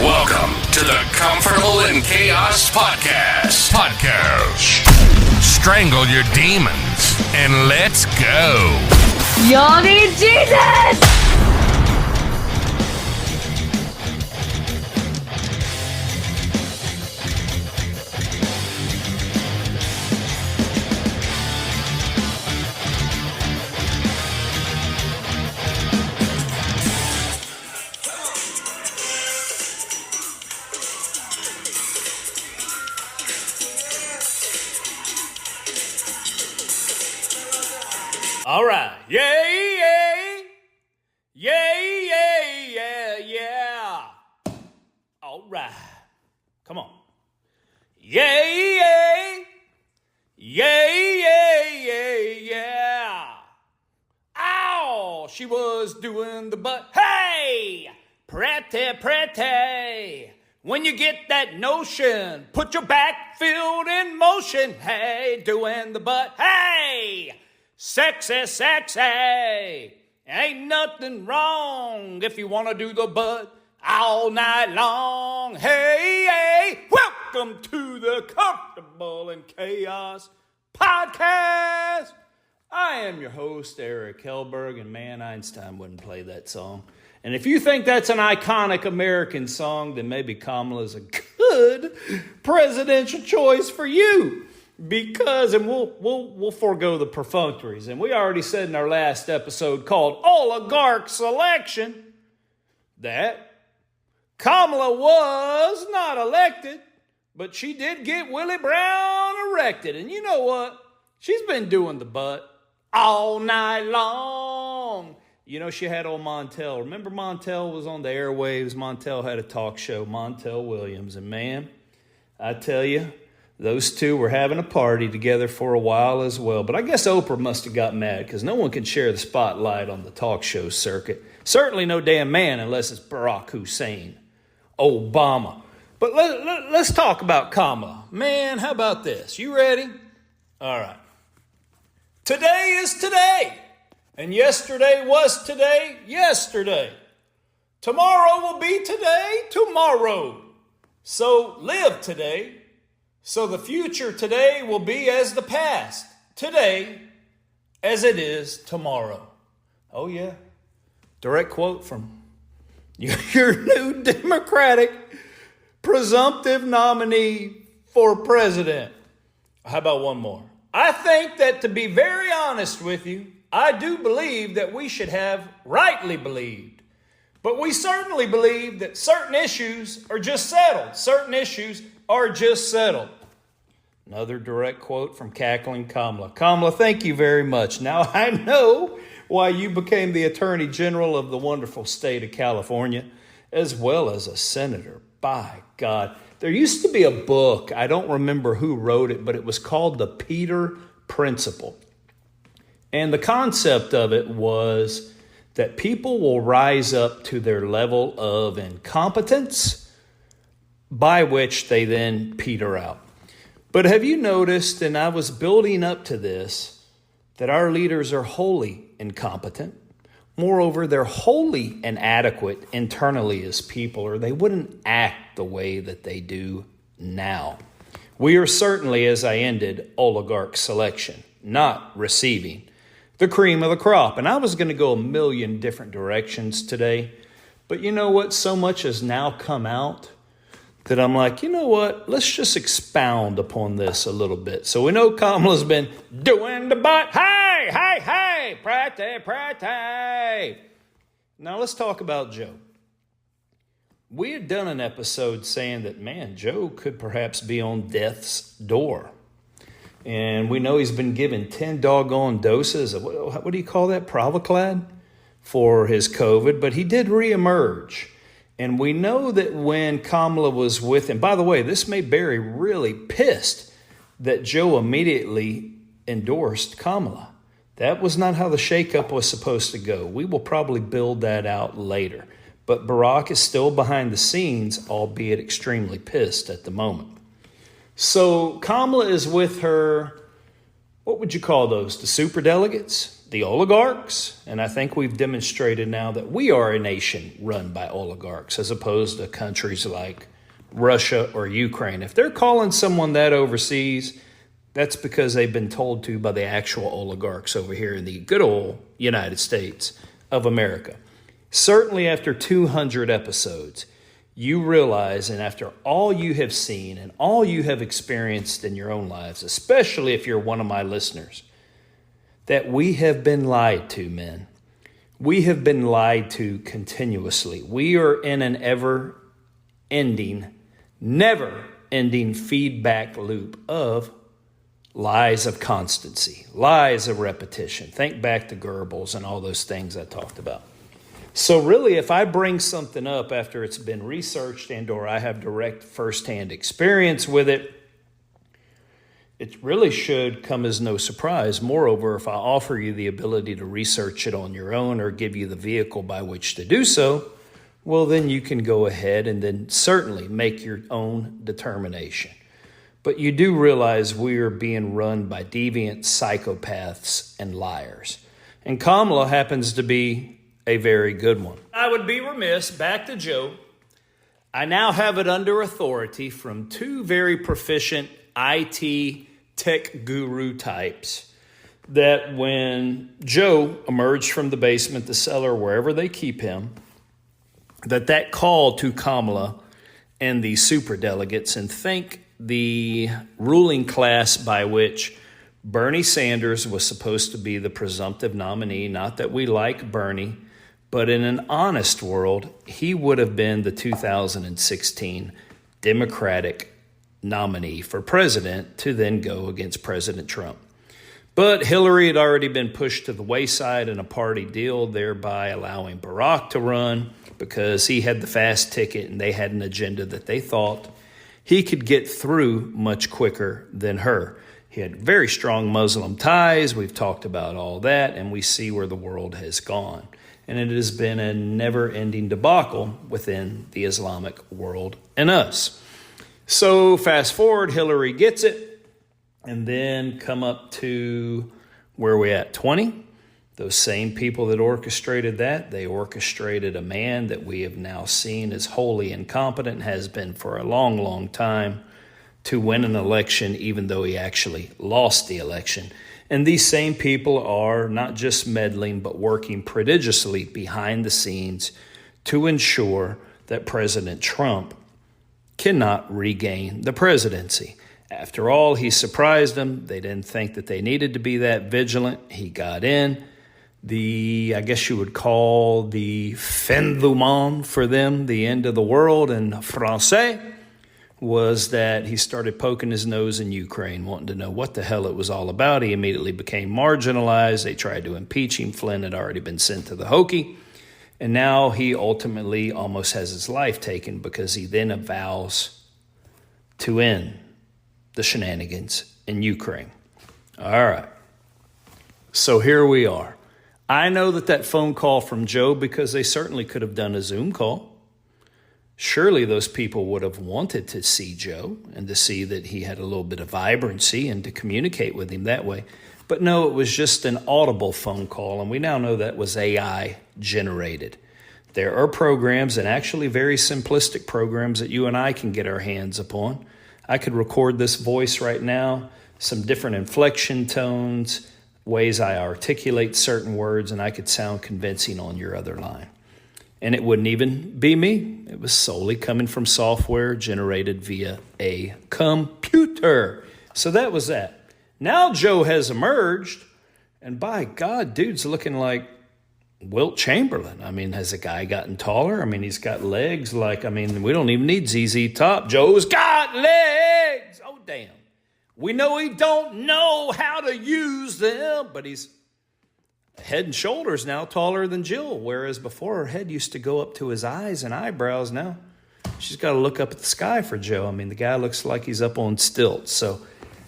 Welcome to the Comfortable in Chaos Podcast. Strangle your demons and let's go. Y'all need Jesus! All right. Yay, yay. Yay, yay, yeah, yeah. All right. Come on. Yay, yay. Yay, yay, yay, yeah. Ow, she was doing the butt. Hey, pretty, pretty. When you get that notion, put your back field in motion. Hey, doing the butt. Hey. Sexy, sexy. Ain't nothing wrong if you want to do the butt all night long. Hey, hey, welcome to the Comfortable in Chaos Podcast. I am your host, Eric Hellberg, and man, Einstein wouldn't play that song. And if you think that's an iconic American song, then maybe Kamala's a good presidential choice for you. Because, and we'll forego the perfunctories, and we already said in our last episode called Oligarch Selection that Kamala was not elected, but she did get Willie Brown erected. And you know what? She's been doing the butt all night long. You know, she had old Montel. Remember Montel was on the airwaves? Montel had a talk show, Montel Williams. And man, I tell you, those two were having a party together for a while as well. But I guess Oprah must have got mad because no one can share the spotlight on the talk show circuit. Certainly no damn man unless it's Barack Hussein, Obama. But let's talk about Kamala. Man, how about this? You ready? All right. Today is today. And yesterday was today, yesterday. Tomorrow will be today, tomorrow. So live today. So the future today will be as the past today as it is tomorrow. Oh, yeah. Direct quote from your new Democratic presumptive nominee for president. How about one more? I think that, to be very honest with you, I do believe that we should have rightly believed. But we certainly believe that certain issues are just settled. Certain issues are just settled. Another direct quote from cackling Kamala. Kamala, thank you very much. Now I know why you became the Attorney General of the wonderful state of California, as well as a senator. By God. There used to be a book, I don't remember who wrote it, but it was called The Peter Principle. And the concept of it was that people will rise up to their level of incompetence, by which they then peter out. But have you noticed, and I was building up to this, that our leaders are wholly incompetent? Moreover, they're wholly inadequate internally as people, or they wouldn't act the way that they do now. We are certainly, as I ended, oligarch selection, not receiving the cream of the crop. And I was going to go a million different directions today, but you know what? So much has now come out that I'm like, you know what? Let's just expound upon this a little bit. So we know Kamala's been doing the butt. Hey, hey, hey, pretty, pretty. Now let's talk about Joe. We had done an episode saying that, man, Joe could perhaps be on death's door. And we know he's been given 10 doggone doses of, what do you call that, Provoclad, for his COVID. But he did reemerge. And we know that when Kamala was with him, by the way, this made Barry really pissed that Joe immediately endorsed Kamala. That was not how the shakeup was supposed to go. We will probably build that out later. But Barack is still behind the scenes, albeit extremely pissed at the moment. So Kamala is with her, what would you call those? The superdelegates? the oligarchs, and I think we've demonstrated now that we are a nation run by oligarchs as opposed to countries like Russia or Ukraine. If they're calling someone that overseas, that's because they've been told to by the actual oligarchs over here in the good old United States of America. Certainly after 200 episodes, you realize, and after all you have seen and all you have experienced in your own lives, especially if you're one of my listeners, that we have been lied to, men. We have been lied to continuously. We are in an never-ending feedback loop of lies of constancy, lies of repetition. Think back to Goebbels and all those things I talked about. So really, if I bring something up after it's been researched and or I have direct firsthand experience with it, it really should come as no surprise. Moreover, if I offer you the ability to research it on your own or give you the vehicle by which to do so, well, then you can go ahead and then certainly make your own determination. But you do realize we are being run by deviant psychopaths and liars. And Kamala happens to be a very good one. I would be remiss, back to Joe. I now have it under authority from two very proficient IT tech guru types that when Joe emerged from the basement, the cellar, wherever they keep him, that call to Kamala and the superdelegates, and think the ruling class by which Bernie Sanders was supposed to be the presumptive nominee. Not that we like Bernie, but in an honest world, he would have been the 2016 Democratic nominee for president to then go against President Trump. But Hillary had already been pushed to the wayside in a party deal, thereby allowing Barack to run because he had the fast ticket and they had an agenda that they thought he could get through much quicker than her. He had very strong Muslim ties. We've talked about all that, and we see where the world has gone. And it has been a never-ending debacle within the Islamic world and us. So fast forward, Hillary gets it, and then come up to where we at, 20? Those same people that orchestrated that, they orchestrated a man that we have now seen as wholly incompetent, has been for a long, long time, to win an election, even though he actually lost the election. And these same people are not just meddling, but working prodigiously behind the scenes to ensure that President Trump cannot regain the presidency. After all, he surprised them. They didn't think that they needed to be that vigilant. He got in. I guess you would call the fin du monde for them, the end of the world in Francais, was that he started poking his nose in Ukraine, wanting to know what the hell it was all about. He immediately became marginalized. They tried to impeach him. Flynn had already been sent to the hokey. And now he ultimately almost has his life taken because he then vows to end the shenanigans in Ukraine. All right. So here we are. I know that phone call from Joe, because they certainly could have done a Zoom call. Surely those people would have wanted to see Joe and to see that he had a little bit of vibrancy and to communicate with him that way. But no, it was just an audible phone call, and we now know that was AI generated. There are programs, and actually very simplistic programs, that you and I can get our hands upon. I could record this voice right now, some different inflection tones, ways I articulate certain words, and I could sound convincing on your other line. And it wouldn't even be me. It was solely coming from software generated via a computer. So that was that. Now Joe has emerged, and by God, dude's looking like Wilt Chamberlain. I mean, has the guy gotten taller? I mean, he's got legs like, we don't even need ZZ Top. Joe's got legs. Oh, damn. We know he don't know how to use them, but he's head and shoulders now taller than Jill, whereas before her head used to go up to his eyes and eyebrows. Now she's got to look up at the sky for Joe. The guy looks like he's up on stilts. So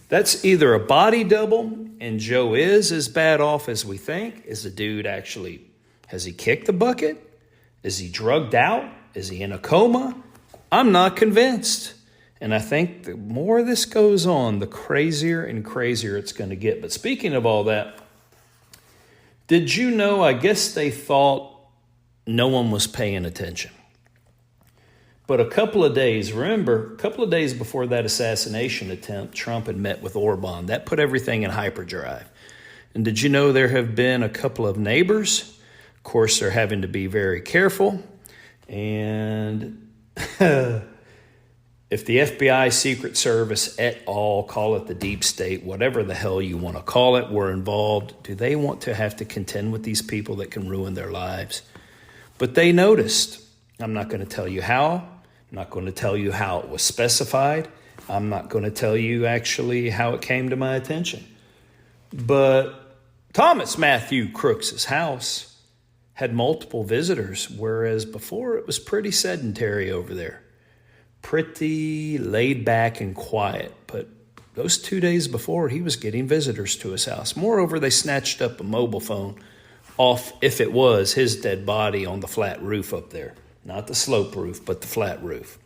that's either a body double, and Joe is as bad off as we think. Is the dude actually, has he kicked the bucket? Is he drugged out? Is he in a coma? I'm not convinced. And I think the more this goes on, the crazier and crazier it's going to get. But speaking of all that, Did you know, I guess they thought no one was paying attention. But a couple of days before that assassination attempt, Trump had met with Orban. That put everything in hyperdrive. And did you know there have been a couple of neighbors? Of course, they're having to be very careful. And if the FBI, Secret Service, et al., call it the deep state, whatever the hell you want to call it, were involved, do they want to have to contend with these people that can ruin their lives? But they noticed. I'm not going to tell you how. I'm not going to tell you how it was specified. I'm not going to tell you actually how it came to my attention. But Thomas Matthew Crooks's house had multiple visitors, whereas before it was pretty sedentary over there. Pretty laid back and quiet. But those 2 days before, he was getting visitors to his house. Moreover, they snatched up a mobile phone off, if it was, his dead body on the flat roof up there. Not the slope roof, but the flat roof.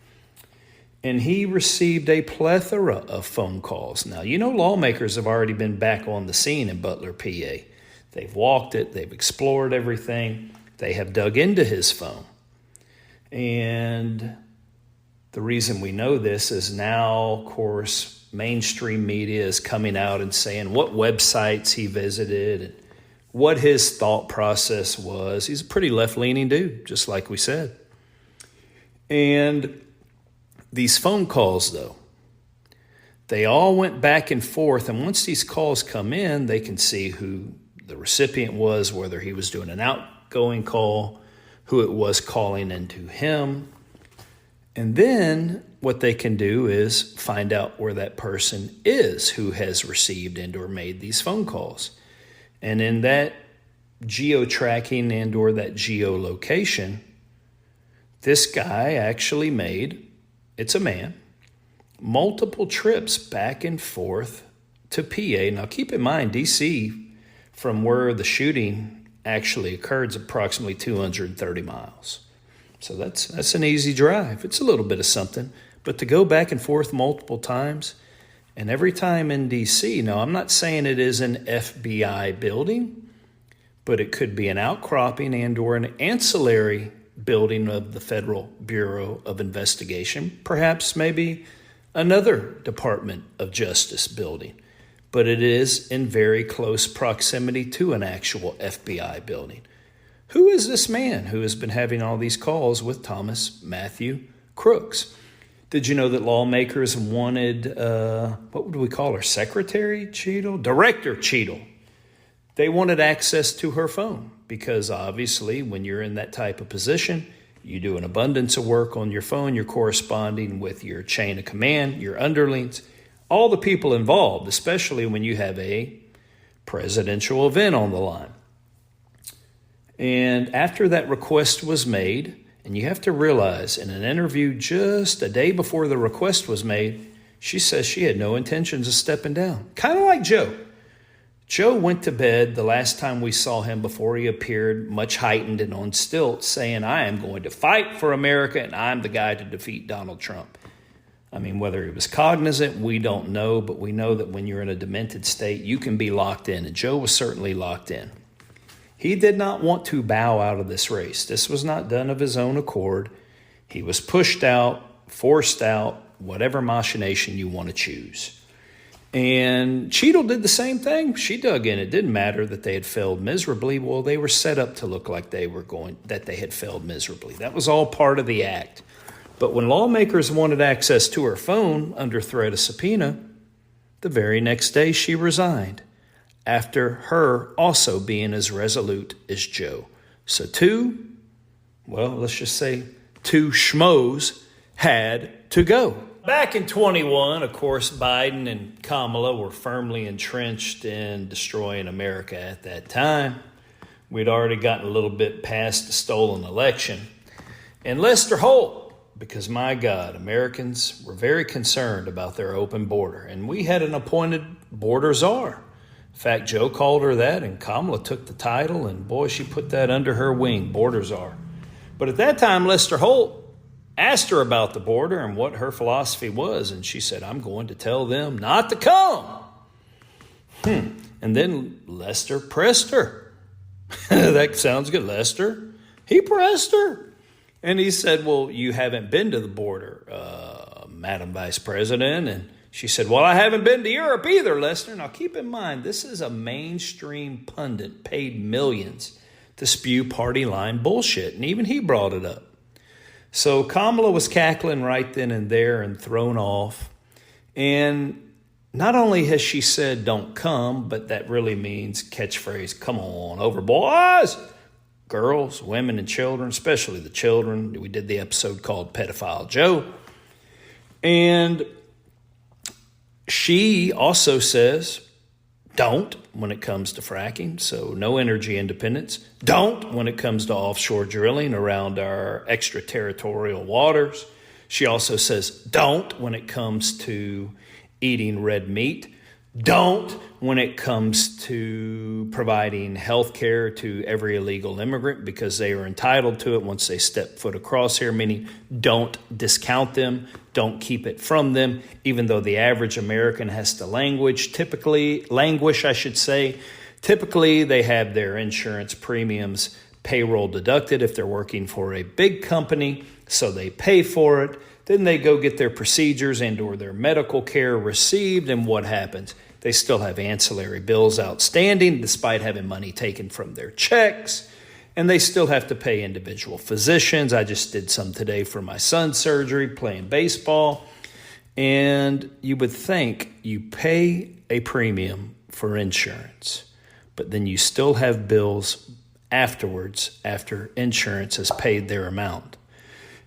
And he received a plethora of phone calls. Now, you know, lawmakers have already been back on the scene in Butler, PA. They've walked it. They've explored everything. They have dug into his phone. And the reason we know this is now, of course, mainstream media is coming out and saying what websites he visited and what his thought process was. He's a pretty left-leaning dude, just like we said. And these phone calls, though, they all went back and forth. And once these calls come in, they can see who the recipient was, whether he was doing an outgoing call, who it was calling into him. And then what they can do is find out where that person is who has received and or made these phone calls. And in that geo-tracking and or that geolocation, this guy actually made, it's a man, multiple trips back and forth to PA. Now keep in mind, DC, from where the shooting actually occurred, is approximately 230 miles. So that's an easy drive. It's a little bit of something. But to go back and forth multiple times, and every time in DC, now I'm not saying it is an FBI building, but it could be an outcropping and or an ancillary building of the Federal Bureau of Investigation, perhaps maybe another Department of Justice building. But it is in very close proximity to an actual FBI building. Who is this man who has been having all these calls with Thomas Matthew Crooks? Did you know that lawmakers wanted, what would we call her, Secretary Cheadle? Director Cheadle. They wanted access to her phone because obviously when you're in that type of position, you do an abundance of work on your phone. You're corresponding with your chain of command, your underlings, all the people involved, especially when you have a presidential event on the line. And after that request was made, and you have to realize in an interview just a day before the request was made, she says she had no intentions of stepping down. Kind of like Joe. Joe went to bed the last time we saw him before he appeared, much heightened and on stilts, saying, I am going to fight for America and I'm the guy to defeat Donald Trump. I mean, whether he was cognizant, we don't know, but we know that when you're in a demented state, you can be locked in, and Joe was certainly locked in. He did not want to bow out of this race. This was not done of his own accord. He was pushed out, forced out, whatever machination you want to choose. And Cheadle did the same thing. She dug in. It didn't matter that they had failed miserably. Well, they were set up to look like that they had failed miserably. That was all part of the act. But when lawmakers wanted access to her phone under threat of subpoena, the very next day she resigned, after her also being as resolute as Joe. So let's just say two schmoes had to go. Back in 21, of course, Biden and Kamala were firmly entrenched in destroying America at that time. We'd already gotten a little bit past the stolen election. And Lester Holt, because my God, Americans were very concerned about their open border. And we had an appointed border czar. In fact, Joe called her that, and Kamala took the title, and boy, she put that under her wing, border czar. But at that time, Lester Holt asked her about the border and what her philosophy was, and she said, I'm going to tell them not to come. And then Lester pressed her. That sounds good, Lester. He pressed her. And he said, well, you haven't been to the border, Madam Vice President. And she said, well, I haven't been to Europe either, Lester. Now, keep in mind, this is a mainstream pundit paid millions to spew party line bullshit. And even he brought it up. So Kamala was cackling right then and there and thrown off. And not only has she said, don't come, but that really means catchphrase, come on over, boys. Girls, women, and children, especially the children. We did the episode called Pedophile Joe. And she also says, don't when it comes to fracking, so no energy independence. Don't when it comes to offshore drilling around our extraterritorial waters. She also says, don't when it comes to eating red meat. Don't when it comes to providing health care to every illegal immigrant because they are entitled to it once they step foot across here, meaning don't discount them, don't keep it from them, even though the average American has to languish, typically they have their insurance premiums payroll deducted if they're working for a big company, so they pay for it. Then they go get their procedures and or their medical care received, and what happens? They still have ancillary bills outstanding despite having money taken from their checks, and they still have to pay individual physicians. I just did some today for my son's surgery, playing baseball, and you would think you pay a premium for insurance, but then you still have bills afterwards after insurance has paid their amount.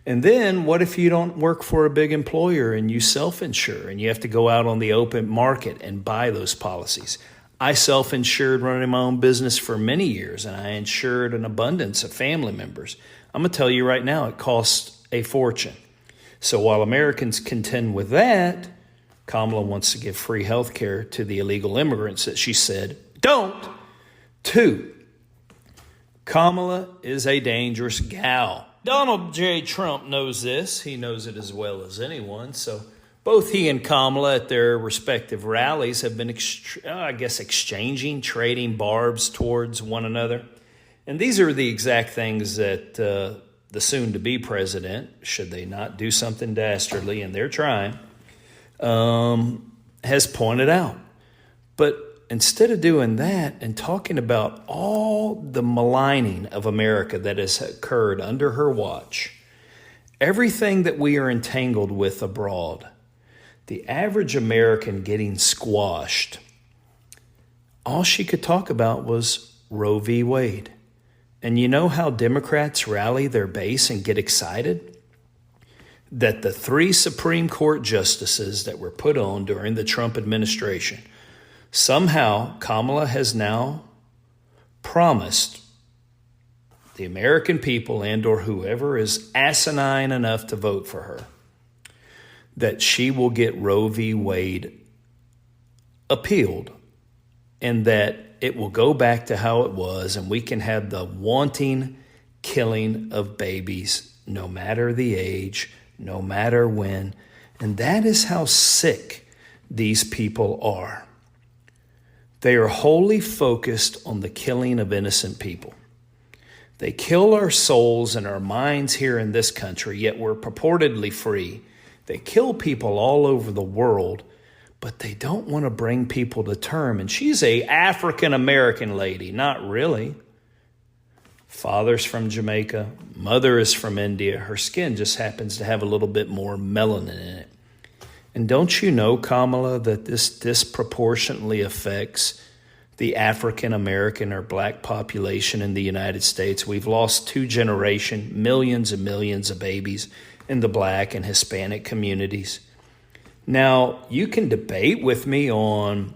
And then what if you don't work for a big employer and you self-insure and you have to go out on the open market and buy those policies? I self-insured running my own business for many years, and I insured an abundance of family members. I'm going to tell you right now, it costs a fortune. So while Americans contend with that, Kamala wants to give free health care to the illegal immigrants that she said don't. 2, Kamala is a dangerous gal. Donald J. Trump knows this. He knows it as well as anyone. So both he and Kamala at their respective rallies have been, exchanging, trading barbs towards one another. And these are the exact things that the soon-to-be president, should they not do something dastardly, and they're trying, has pointed out. But instead of doing that and talking about all the maligning of America that has occurred under her watch, everything that we are entangled with abroad, the average American getting squashed, all she could talk about was Roe v. Wade. And you know how Democrats rally their base and get excited? That the 3 Supreme Court justices that were put on during the Trump administration, somehow, Kamala has now promised the American people and or whoever is asinine enough to vote for her that she will get Roe v. Wade appealed and that it will go back to how it was and we can have the wanting killing of babies no matter the age, no matter when. And that is how sick these people are. They are wholly focused on the killing of innocent people. They kill our souls and our minds here in this country, yet we're purportedly free. They kill people all over the world, but they don't want to bring people to term. And she's a African-American lady, not really. Father's from Jamaica, mother is from India. Her skin just happens to have a little bit more melanin in it. And don't you know, Kamala, that this disproportionately affects the African-American or black population in the United States? We've lost 2 generations, millions and millions of babies in the black and Hispanic communities. Now, you can debate with me on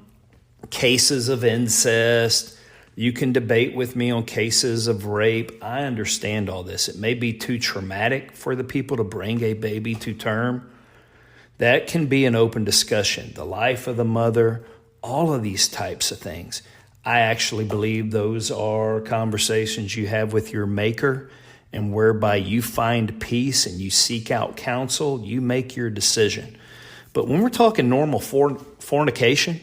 cases of incest. You can debate with me on cases of rape. I understand all this. It may be too traumatic for the people to bring a baby to term. That can be an open discussion. The life of the mother, all of these types of things. I actually believe those are conversations you have with your maker, and whereby you find peace and you seek out counsel, you make your decision. But when we're talking normal fornication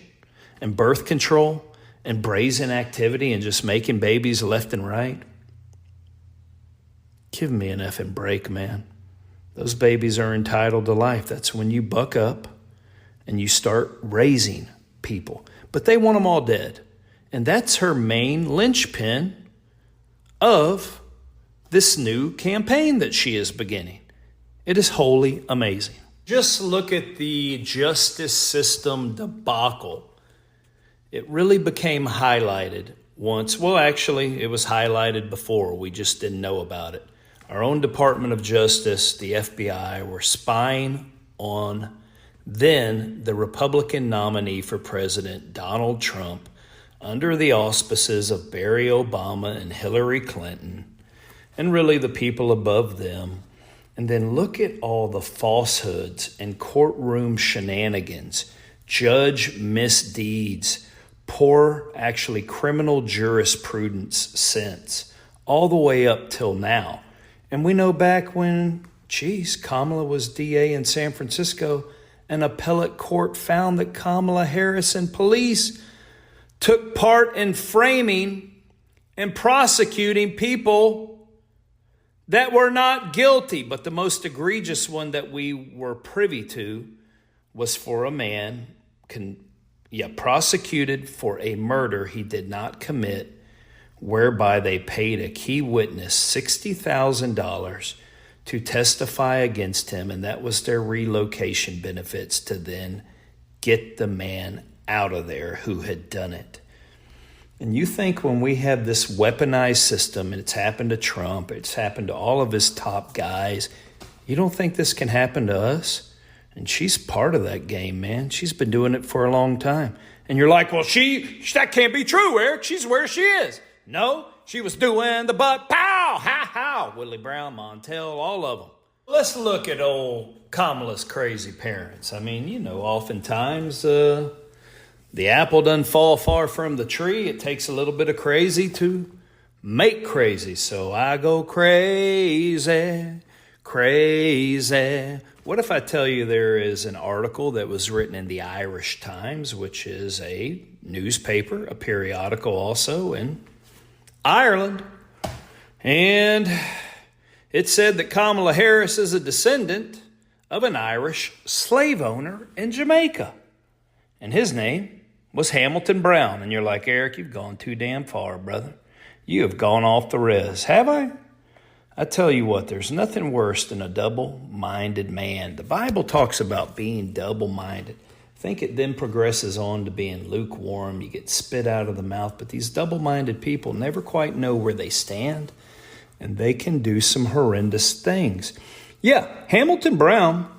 and birth control and brazen activity and just making babies left and right. Give me an effing break, man. Those babies are entitled to life. That's when you buck up and you start raising people. But they want them all dead. And that's her main linchpin of this new campaign that she is beginning. It is wholly amazing. Just look at the justice system debacle. It really became highlighted once. Well, actually, it was highlighted before. We just didn't know about it. Our own Department of Justice, the FBI, were spying on then the Republican nominee for president, Donald Trump, under the auspices of Barack Obama and Hillary Clinton, and really the people above them. And then look at all the falsehoods and courtroom shenanigans, judge misdeeds, poor, actually criminal jurisprudence since, all the way up till now. And we know back when, Kamala was DA in San Francisco, an appellate court found that Kamala Harris and police took part in framing and prosecuting people that were not guilty. But the most egregious one that we were privy to was for a man prosecuted for a murder he did not commit, whereby they paid a key witness $60,000 to testify against him, and that was their relocation benefits to then get the man out of there who had done it. And you think when we have this weaponized system, and it's happened to Trump, it's happened to all of his top guys, you don't think this can happen to us? And she's part of that game, man. She's been doing it for a long time. And you're like, well, that can't be true, Eric. She's where she is. No, she was doing the butt pow, ha, ha, Willie Brown, Montel, all of them. Let's look at old Kamala's crazy parents. I mean, oftentimes the apple doesn't fall far from the tree. It takes a little bit of crazy to make crazy. So I go crazy, crazy. What if I tell you there is an article that was written in the Irish Times, which is a newspaper, a periodical also in Ireland, and it said that Kamala Harris is a descendant of an Irish slave owner in Jamaica, and his name was Hamilton Brown. And you're like, Eric, you've gone too damn far, brother. You have gone off the res. Have I? I tell you what, there's nothing worse than a double-minded man. The Bible talks about being double-minded. I think it then progresses on to being lukewarm. You get spit out of the mouth. But these double-minded people never quite know where they stand, and they can do some horrendous things. Yeah, Hamilton Brown,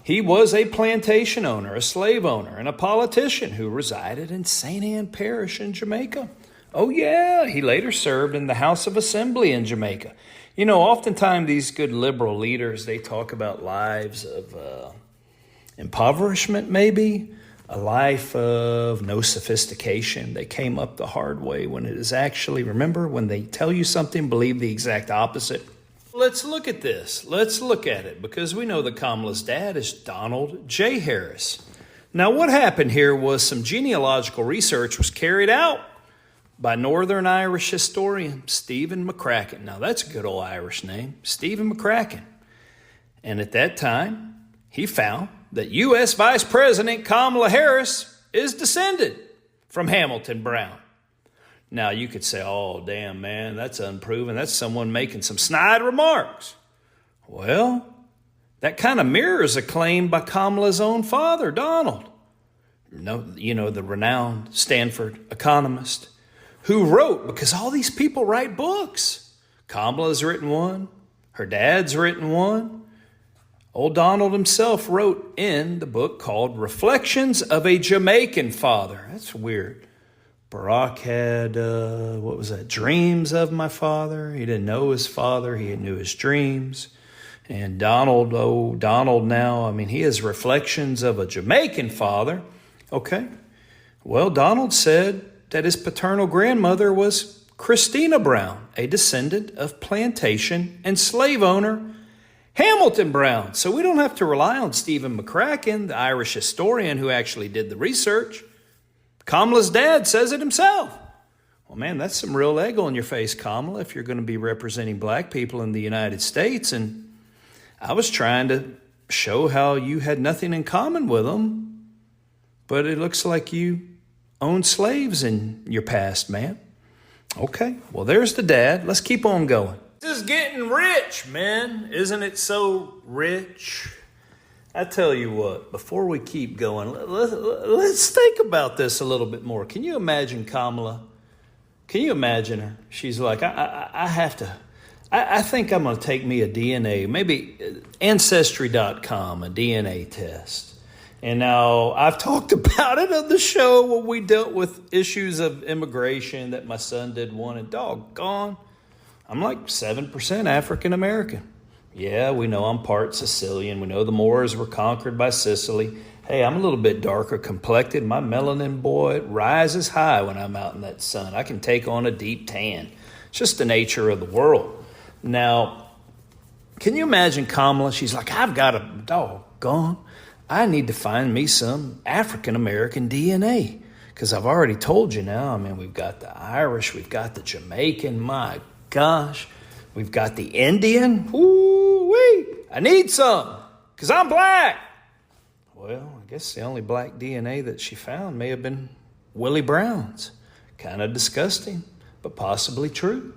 he was a plantation owner, a slave owner, and a politician who resided in St. Ann Parish in Jamaica. Oh, yeah, he later served in the House of Assembly in Jamaica. Oftentimes these good liberal leaders, they talk about lives of impoverishment, maybe, a life of no sophistication. They came up the hard way when it is actually, remember, when they tell you something, believe the exact opposite. Let's look at this. Let's look at it, because we know that Kamala's dad is Donald J. Harris. Now, what happened here was some genealogical research was carried out by Northern Irish historian Stephen McCracken. Now, that's a good old Irish name, Stephen McCracken. And at that time, he found that U.S. Vice President Kamala Harris is descended from Hamilton Brown. Now, you could say, oh, damn, man, that's unproven. That's someone making some snide remarks. Well, that kind of mirrors a claim by Kamala's own father, Donald. The renowned Stanford economist who wrote, because all these people write books. Kamala's written one. Her dad's written one. Old Donald himself wrote in the book called Reflections of a Jamaican Father. That's weird. Barack had, dreams of my father. He didn't know his father. He knew his dreams. And Donald now, he has Reflections of a Jamaican Father. Okay. Well, Donald said that his paternal grandmother was Christina Brown, a descendant of plantation and slave owner Hamilton Brown. So we don't have to rely on Stephen McCracken, the Irish historian who actually did the research. Kamala's dad says it himself. Well, man, that's some real egg on your face, Kamala, if you're going to be representing black people in the United States. And I was trying to show how you had nothing in common with them, but it looks like you owned slaves in your past, man. Okay, well, there's the dad. Let's keep on going. This is getting rich, man. Isn't it so rich? I tell you what, before we keep going, let's think about this a little bit more. Can you imagine Kamala? Can you imagine her? She's like, I think I'm going to take me a DNA, maybe Ancestry.com, a DNA test. And now I've talked about it on the show when we dealt with issues of immigration that my son did one, and doggone, I'm like 7% African American. Yeah, we know I'm part Sicilian. We know the Moors were conquered by Sicily. Hey, I'm a little bit darker complected. My melanin, boy, it rises high when I'm out in that sun. I can take on a deep tan. It's just the nature of the world. Now, can you imagine Kamala? She's like, I've got a doggone. I need to find me some African-American DNA, because I've already told you now. I mean, we've got the Irish, we've got the Jamaican, my gosh. We've got the Indian. Woo-wee. I need some, because I'm black. Well, I guess the only black DNA that she found may have been Willie Brown's. Kind of disgusting, but possibly true.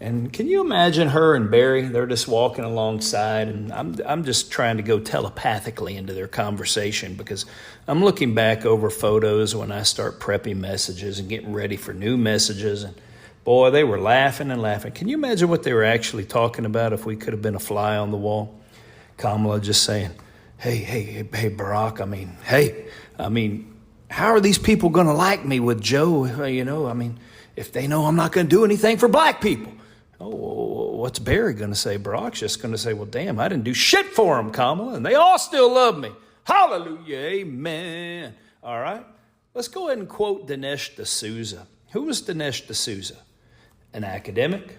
And can you imagine her and Barry? They're just walking alongside, and I'm just trying to go telepathically into their conversation, because I'm looking back over photos when I start prepping messages and getting ready for new messages. And boy, they were laughing and laughing. Can you imagine what they were actually talking about if we could have been a fly on the wall? Kamala just saying, hey, Barack, how are these people going to like me with Joe? If they know I'm not going to do anything for black people. Oh, what's Barry going to say? Barack's just going to say, well, damn, I didn't do shit for them, Kamala, and they all still love me. Hallelujah, amen. All right, let's go ahead and quote Dinesh D'Souza. Who was Dinesh D'Souza? An academic,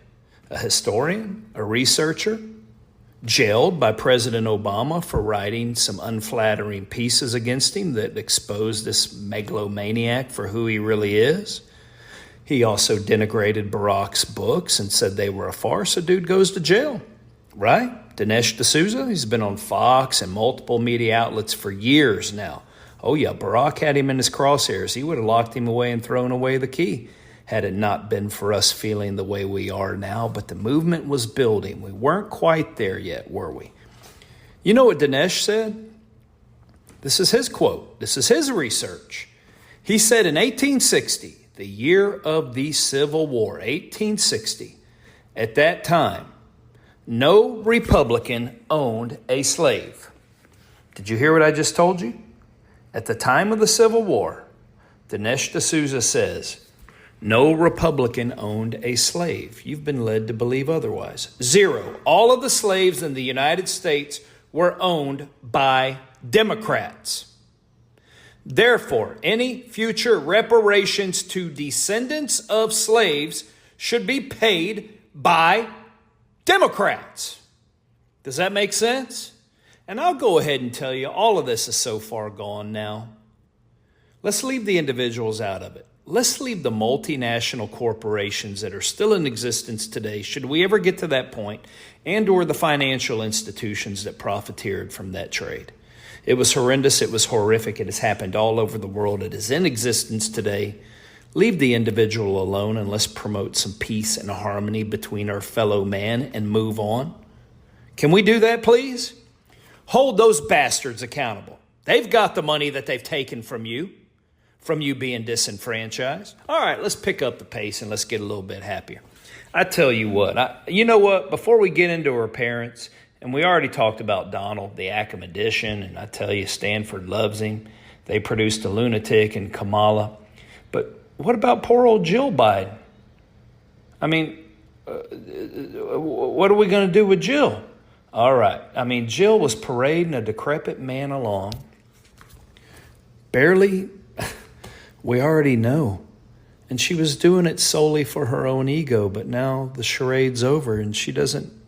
a historian, a researcher, jailed by President Obama for writing some unflattering pieces against him that exposed this megalomaniac for who he really is. He also denigrated Barack's books and said they were a farce. A dude goes to jail, right? Dinesh D'Souza, he's been on Fox and multiple media outlets for years now. Oh yeah, Barack had him in his crosshairs. He would have locked him away and thrown away the key had it not been for us feeling the way we are now. But the movement was building. We weren't quite there yet, were we? You know what Dinesh said? This is his quote. This is his research. He said in 1860, the year of the Civil War, 1860, at that time, no Republican owned a slave. Did you hear what I just told you? At the time of the Civil War, Dinesh D'Souza says, no Republican owned a slave. You've been led to believe otherwise. Zero. All of the slaves in the United States were owned by Democrats. Therefore, any future reparations to descendants of slaves should be paid by Democrats. Does that make sense? And I'll go ahead and tell you, all of this is so far gone now. Let's leave the individuals out of it. Let's leave the multinational corporations that are still in existence today, should we ever get to that point, and or the financial institutions that profiteered from that trade. It was horrendous. It was horrific. It has happened all over the world. It is in existence today. Leave the individual alone and let's promote some peace and harmony between our fellow man and move on. Can we do that, please? Hold those bastards accountable. They've got the money that they've taken from you being disenfranchised. All right, let's pick up the pace and let's get a little bit happier. I tell you what, you know what? Before we get into our parents, and we already talked about Donald, the academician, and I tell you, Stanford loves him. They produced a lunatic in Kamala. But what about poor old Jill Biden? I mean, what are we going to do with Jill? All right. I mean, Jill was parading a decrepit man along. Barely, we already know. And she was doing it solely for her own ego, but now the charade's over and she doesn't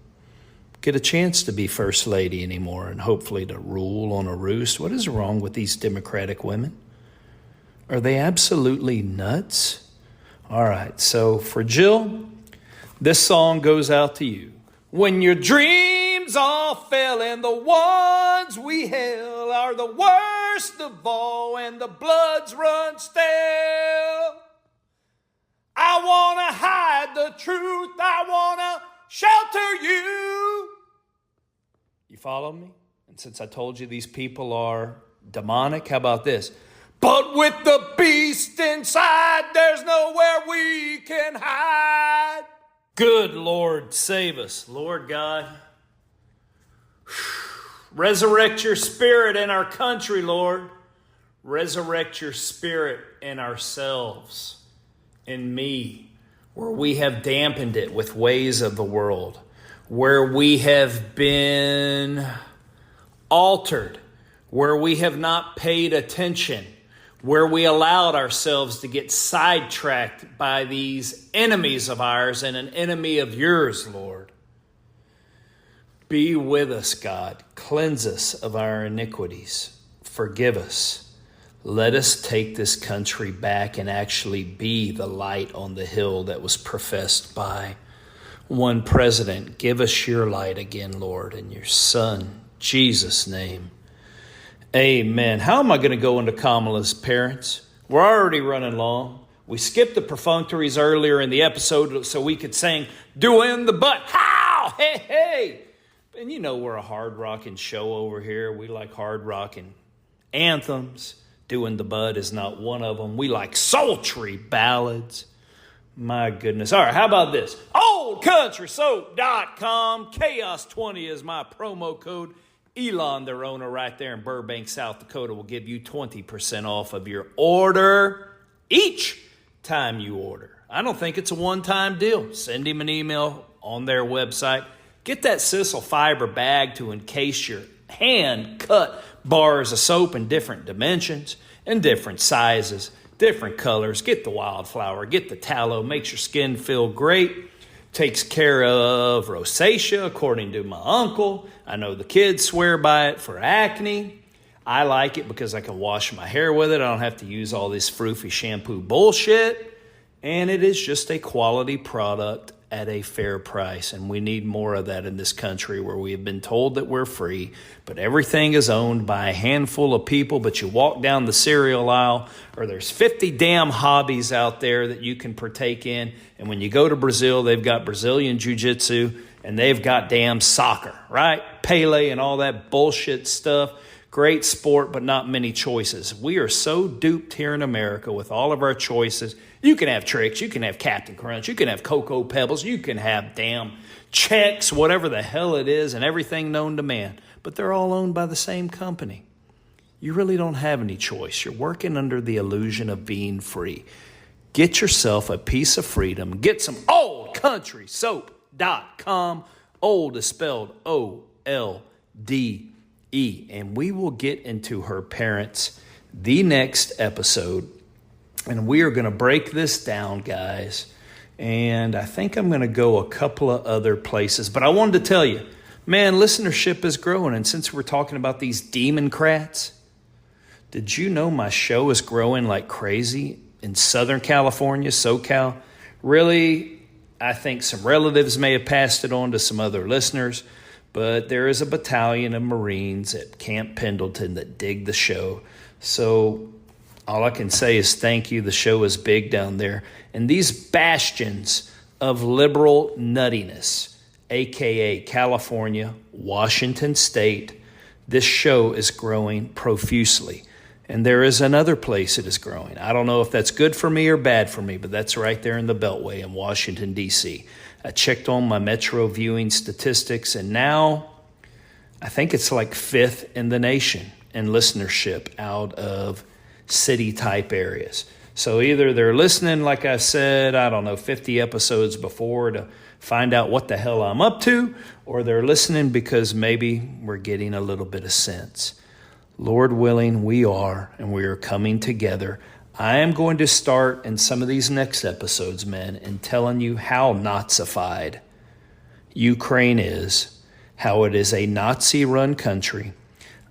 get a chance to be first lady anymore and hopefully to rule on a roost. What is wrong with these Democratic women? Are they absolutely nuts? All right, so for Jill, this song goes out to you. When your dreams all fail and the ones we held are the worst of all and the bloods run stale, I want to hide the truth, I want to shelter you. You follow me? And since I told you these people are demonic, how about this? But with the beast inside, there's nowhere we can hide. Good Lord, save us, Lord God. Resurrect your spirit in our country, Lord. Resurrect your spirit in ourselves, in me, where we have dampened it with ways of the world, where we have been altered, where we have not paid attention, where we allowed ourselves to get sidetracked by these enemies of ours and an enemy of yours, Lord. Be with us, God. Cleanse us of our iniquities. Forgive us. Let us take this country back and actually be the light on the hill that was professed by one president. Give us your light again, Lord, in your Son, Jesus' name. Amen. How am I going to go into Kamala's parents? We're already running long. We skipped the perfunctories earlier in the episode so we could sing Doin the Butt. How? Hey, hey. And you know we're a hard rocking show over here. We like hard rocking anthems. Doin the Bud is not one of them. We like sultry ballads. My goodness. All right, how about this? OldCountrySoap.com. Chaos20 is my promo code. Elon, their owner right there in Burbank, South Dakota, will give you 20% off of your order each time you order. I don't think it's a one-time deal. Send him an email on their website. Get that sisal fiber bag to encase your hand-cut bars of soap in different dimensions and different sizes, different colors. Get the wildflower, get the tallow, makes your skin feel great. Takes care of rosacea, according to my uncle. I know the kids swear by it for acne. I like it because I can wash my hair with it. I don't have to use all this froofy shampoo bullshit. And it is just a quality product at a fair price. And we need more of that in this country where we have been told that we're free, but everything is owned by a handful of people. But you walk down the cereal aisle, or there's 50 damn hobbies out there that you can partake in. And when you go to Brazil, they've got Brazilian jiu-jitsu and they've got damn soccer, right? Pele and all that bullshit stuff. Great sport, but not many choices. We are so duped here in America with all of our choices. You can have Tricks, you can have Captain Crunch, you can have Cocoa Pebbles, you can have damn Chex, whatever the hell it is, and everything known to man. But they're all owned by the same company. You really don't have any choice. You're working under the illusion of being free. Get yourself a piece of freedom. Get some OldCountrySoap.com. Old is spelled O-L-D. And we will get into her parents the next episode, and we are going to break this down, guys, and I think I'm going to go a couple of other places. But I wanted to tell you, man, listenership is growing, and since we're talking about these democrats, did you know my show is growing like crazy in Southern California, SoCal? Really, I think some relatives may have passed it on to some other listeners, but there is a battalion of Marines at Camp Pendleton that dig the show. So all I can say is thank you. The show is big down there. And these bastions of liberal nuttiness, a.k.a. California, Washington State, this show is growing profusely. And there is another place it is growing. I don't know if that's good for me or bad for me, but that's right there in the Beltway in Washington, D.C. I checked on my Metro viewing statistics, and now I think it's like 5th in the nation in listenership out of city-type areas. So either they're listening, like I said, 50 episodes before to find out what the hell I'm up to, or they're listening because maybe we're getting a little bit of sense. Lord willing, we are, and we are coming together. I am going to start in some of these next episodes, men, in telling you how Nazified Ukraine is, how it is a Nazi-run country.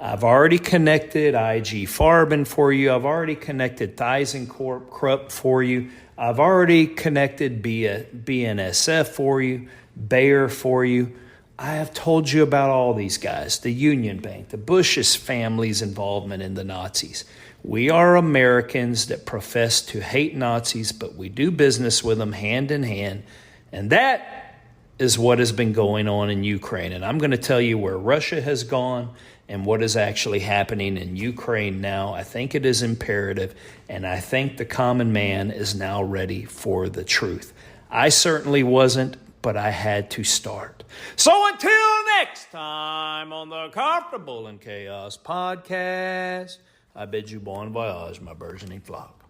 I've already connected IG Farben for you. I've already connected Thyssen Krupp for you. I've already connected BNSF for you, Bayer for you. I have told you about all these guys, the Union Bank, the Bush's family's involvement in the Nazis. We are Americans that profess to hate Nazis, but we do business with them hand in hand. And that is what has been going on in Ukraine. And I'm going to tell you where Russia has gone and what is actually happening in Ukraine now. I think it is imperative, and I think the common man is now ready for the truth. I certainly wasn't, but I had to start. So until next time on the Comfortable in Chaos podcast, I bid you bon voyage, my burgeoning flock.